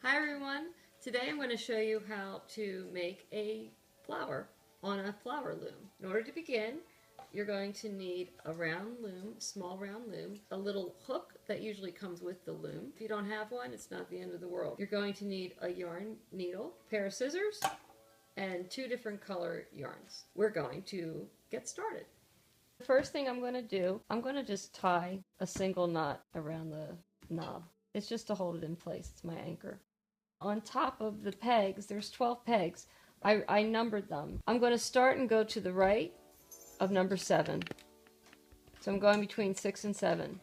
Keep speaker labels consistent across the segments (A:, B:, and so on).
A: Hi everyone! Today I'm going to show you how to make a flower on a flower loom. In order to begin, you're going to need a round loom, small round loom, a little hook that usually comes with the loom. If you don't have one, it's not the end of the world. You're going to need a yarn needle, a pair of scissors, and 2 different color yarns. We're going to get started. The first thing I'm going to do, I'm going to just tie a single knot around the knob. It's just to hold it in place. It's my anchor. On top of the pegs, there's 12 pegs. I numbered them. I'm going to start and go to the right of number 7. So I'm going between 6 and 7.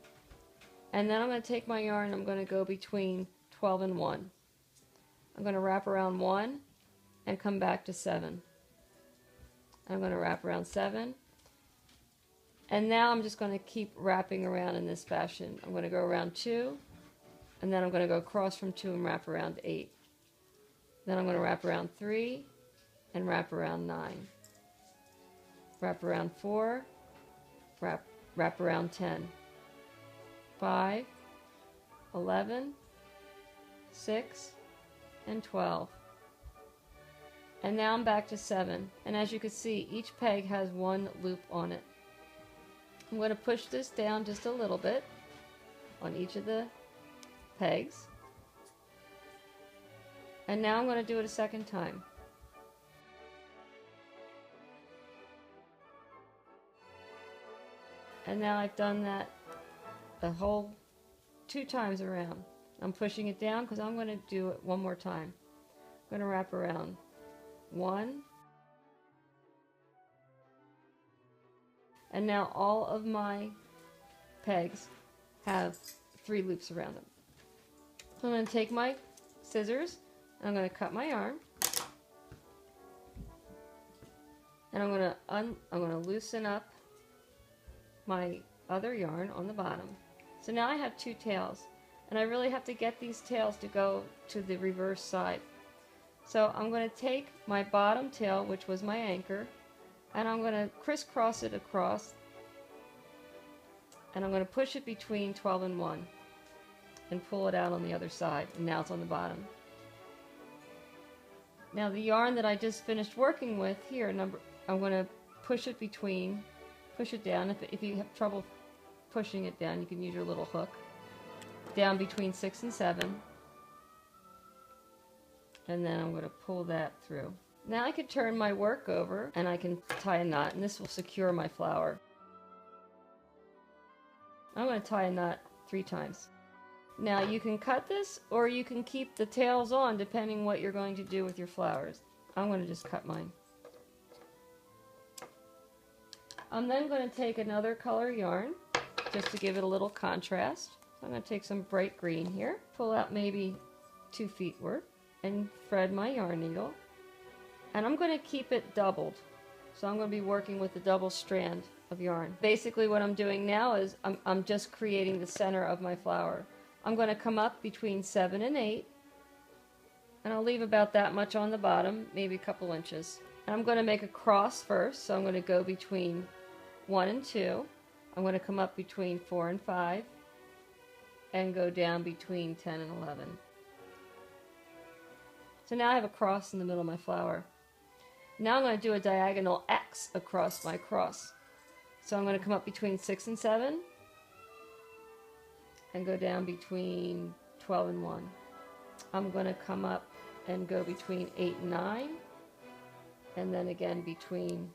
A: And then I'm going to take my yarn, I'm going to go between 12 and 1. I'm going to wrap around 1 and come back to 7. I'm going to wrap around 7. And now I'm just going to keep wrapping around in this fashion. I'm going to go around 2. And then I'm going to go across from 2 and wrap around 8. Then I'm going to wrap around 3 and wrap around 9. Wrap around 4, wrap around 10. 5, 11, 6, and 12. And now I'm back to 7. And as you can see, each peg has 1 loop on it. I'm going to push this down just a little bit on each of the pegs, and now I'm going to do it a second time. And now I've done that the whole 2 times around. I'm pushing it down because I'm going to do it one more time. I'm going to wrap around 1, and now all of my pegs have 3 loops around them. So I'm going to take my scissors and I'm going to cut my yarn, and I'm going to loosen up my other yarn on the bottom. So now I have 2 tails, and I really have to get these tails to go to the reverse side. So I'm going to take my bottom tail, which was my anchor, and I'm going to crisscross it across, and I'm going to push it between 12 and 1. And pull it out on the other side, and now it's on the bottom. Now the yarn that I just finished working with here, I'm going to push it down. If you have trouble pushing it down, you can use your little hook. Down between 6 and 7. And then I'm going to pull that through. Now I can turn my work over and I can tie a knot, and this will secure my flower. I'm going to tie a knot 3 times. Now you can cut this, or you can keep the tails on depending what you're going to do with your flowers. I'm going to just cut mine. I'm then going to take another color yarn just to give it a little contrast. So I'm going to take some bright green here, pull out maybe 2 feet worth, and thread my yarn needle. And I'm going to keep it doubled. So I'm going to be working with the double strand of yarn. Basically what I'm doing now is I'm just creating the center of my flower. I'm going to come up between 7 and 8, and I'll leave about that much on the bottom, maybe a couple inches. And I'm going to make a cross first, so I'm going to go between 1 and 2. I'm going to come up between 4 and 5, and go down between 10 and 11. So now I have a cross in the middle of my flower. Now I'm going to do a diagonal X across my cross. So I'm going to come up between 6 and 7, and go down between 12 and 1. I'm going to come up and go between 8 and 9, and then again between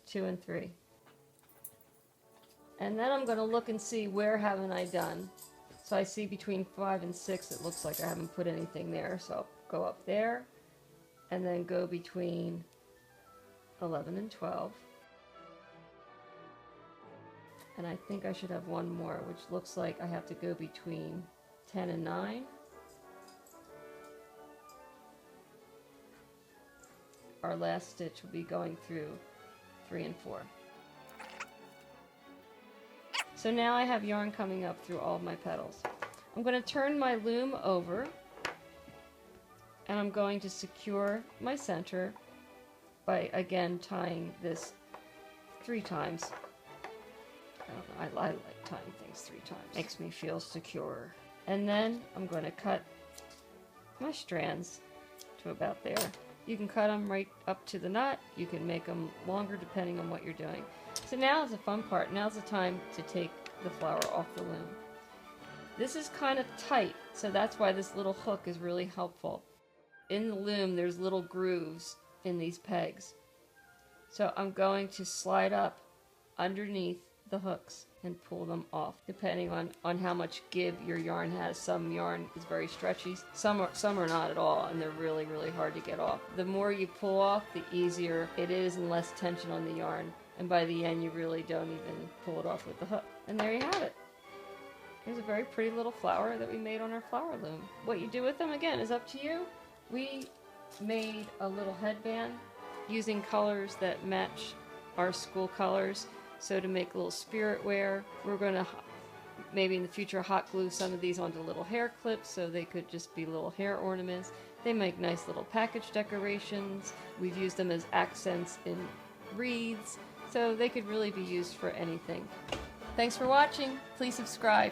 A: 2 and 3. And then I'm going to look and see where haven't I done. So I see between 5 and 6 it looks like I haven't put anything there, so I'll go up there and then go between 11 and 12. And I think I should have one more, which looks like I have to go between 10 and 9. Our last stitch will be going through 3 and 4. So now I have yarn coming up through all of my petals. I'm going to turn my loom over, and I'm going to secure my center by again tying this 3 times. I like tying things 3 times. Makes me feel secure. And then I'm going to cut my strands to about there. You can cut them right up to the nut. You can make them longer depending on what you're doing. So now is the fun part. Now's the time to take the flower off the loom. This is kind of tight, so that's why this little hook is really helpful. In the loom, there's little grooves in these pegs. So I'm going to slide up underneath the hooks and pull them off, depending on how much give your yarn has. Some yarn is very stretchy, some are not at all, and they're really, really hard to get off. The more you pull off, the easier it is and less tension on the yarn. And by the end, you really don't even pull it off with the hook. And there you have it. Here's a very pretty little flower that we made on our flower loom. What you do with them, again, is up to you. We made a little headband using colors that match our school colors. So to make a little spirit wear, we're going to maybe in the future hot glue some of these onto little hair clips so they could just be little hair ornaments. They make nice little package decorations. We've used them as accents in wreaths, so they could really be used for anything. Thanks for watching. Please subscribe.